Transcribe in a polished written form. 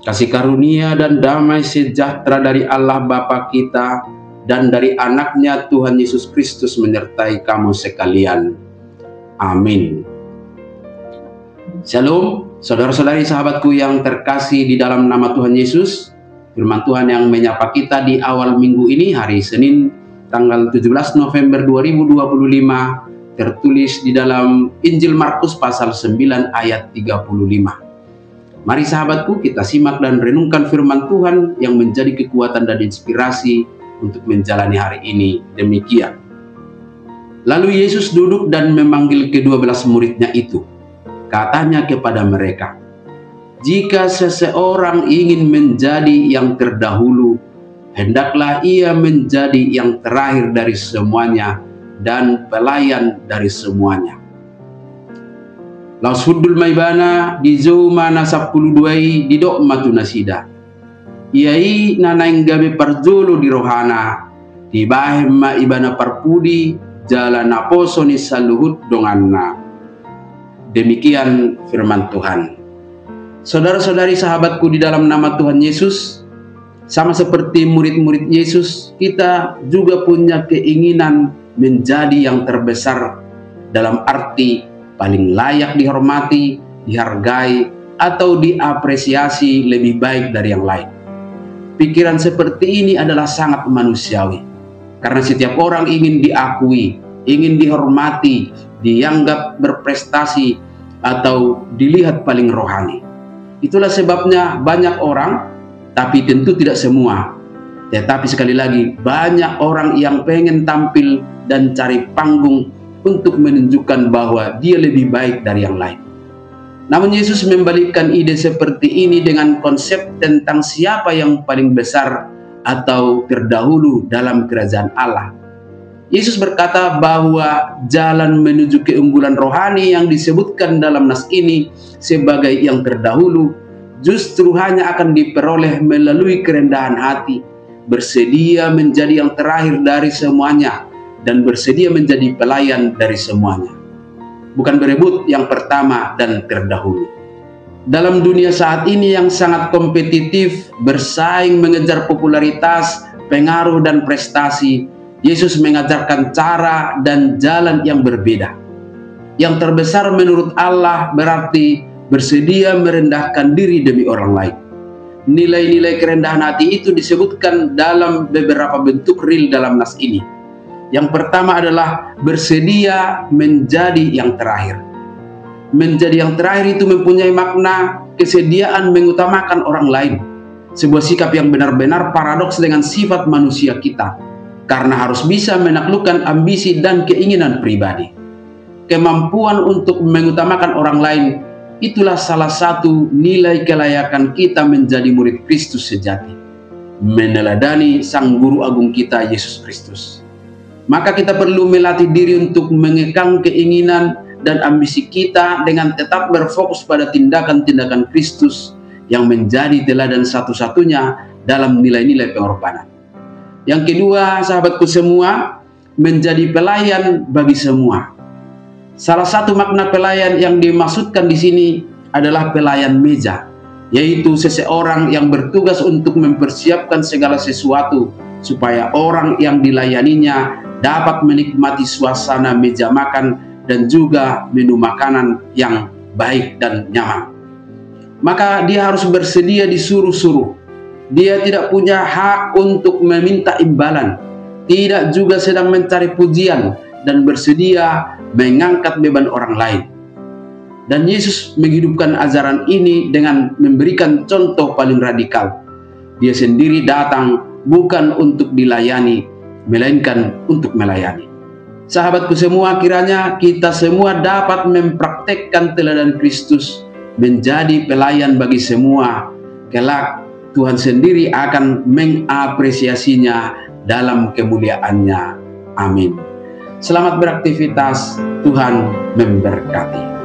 Kasih karunia dan damai sejahtera dari Allah Bapa kita dan dari anaknya Tuhan Yesus Kristus menyertai kamu sekalian. Amin. Shalom, saudara-saudari sahabatku yang terkasih di dalam nama Tuhan Yesus. Firman Tuhan yang menyapa kita di awal minggu ini, hari Senin, tanggal 17 November 2025, tertulis di dalam Injil Markus pasal 9 ayat 35. Mari sahabatku, kita simak dan renungkan firman Tuhan yang menjadi kekuatan dan inspirasi untuk menjalani hari ini. Demikian. Lalu Yesus duduk dan memanggil ke-12 muridnya itu. Katanya kepada mereka, "Jika seseorang ingin menjadi yang terdahulu, hendaklah ia menjadi yang terakhir dari semuanya dan pelayan dari semuanya." Laus hudul maibana di zoma nasab puluduai di dok matu nasida. Iai nanaing gabe parjolo di rohana, di bahem ma ibana parpudi, jalan naposo ni saluhut donganna. Demikian firman Tuhan. Saudara-saudari sahabatku di dalam nama Tuhan Yesus, sama seperti murid-murid Yesus, kita juga punya keinginan menjadi yang terbesar dalam arti paling layak dihormati, dihargai, atau diapresiasi lebih baik dari yang lain. Pikiran seperti ini adalah sangat manusiawi, karena setiap orang ingin diakui, ingin dihormati, dianggap berprestasi, atau dilihat paling rohani. Itulah sebabnya banyak orang, tapi tentu tidak semua, tetapi sekali lagi banyak orang yang pengen tampil dan cari panggung untuk menunjukkan bahwa dia lebih baik dari yang lain. Namun Yesus membalikkan ide seperti ini dengan konsep tentang siapa yang paling besar atau terdahulu dalam kerajaan Allah. Yesus berkata bahwa jalan menuju keunggulan rohani yang disebutkan dalam nas ini sebagai yang terdahulu justru hanya akan diperoleh melalui kerendahan hati, bersedia menjadi yang terakhir dari semuanya, dan bersedia menjadi pelayan dari semuanya. Bukan berebut yang pertama dan terdahulu. Dalam dunia saat ini yang sangat kompetitif, bersaing mengejar popularitas, pengaruh dan prestasi, Yesus mengajarkan cara dan jalan yang berbeda. Yang terbesar menurut Allah berarti bersedia merendahkan diri demi orang lain. Nilai-nilai kerendahan hati itu disebutkan dalam beberapa bentuk real dalam nas ini. Yang pertama adalah bersedia menjadi yang terakhir. Menjadi yang terakhir itu mempunyai makna kesediaan mengutamakan orang lain. Sebuah sikap yang benar-benar paradoks dengan sifat manusia kita, karena harus bisa menaklukkan ambisi dan keinginan pribadi. Kemampuan untuk mengutamakan orang lain, itulah salah satu nilai kelayakan kita menjadi murid Kristus sejati, meneladani Sang Guru Agung kita, Yesus Kristus. Maka kita perlu melatih diri untuk mengekang keinginan dan ambisi kita dengan tetap berfokus pada tindakan-tindakan Kristus yang menjadi teladan satu-satunya dalam nilai-nilai pengorbanan. Yang kedua, sahabatku semua, menjadi pelayan bagi semua. Salah satu makna pelayan yang dimaksudkan di sini adalah pelayan meja, yaitu seseorang yang bertugas untuk mempersiapkan segala sesuatu supaya orang yang dilayaninya dapat menikmati suasana meja makan dan juga menu makanan yang baik dan nyaman. Maka dia harus bersedia disuruh-suruh. Dia tidak punya hak untuk meminta imbalan, tidak juga sedang mencari pujian, dan bersedia mengangkat beban orang lain. Dan Yesus menghidupkan ajaran ini dengan memberikan contoh paling radikal. Dia sendiri datang bukan untuk dilayani, melainkan untuk melayani. Sahabatku semua, kiranya kita semua dapat mempraktekkan teladan Kristus, menjadi pelayan bagi semua. Kelak Tuhan sendiri akan mengapresiasinya dalam kemuliaannya. Amin. Selamat beraktivitas, Tuhan memberkati.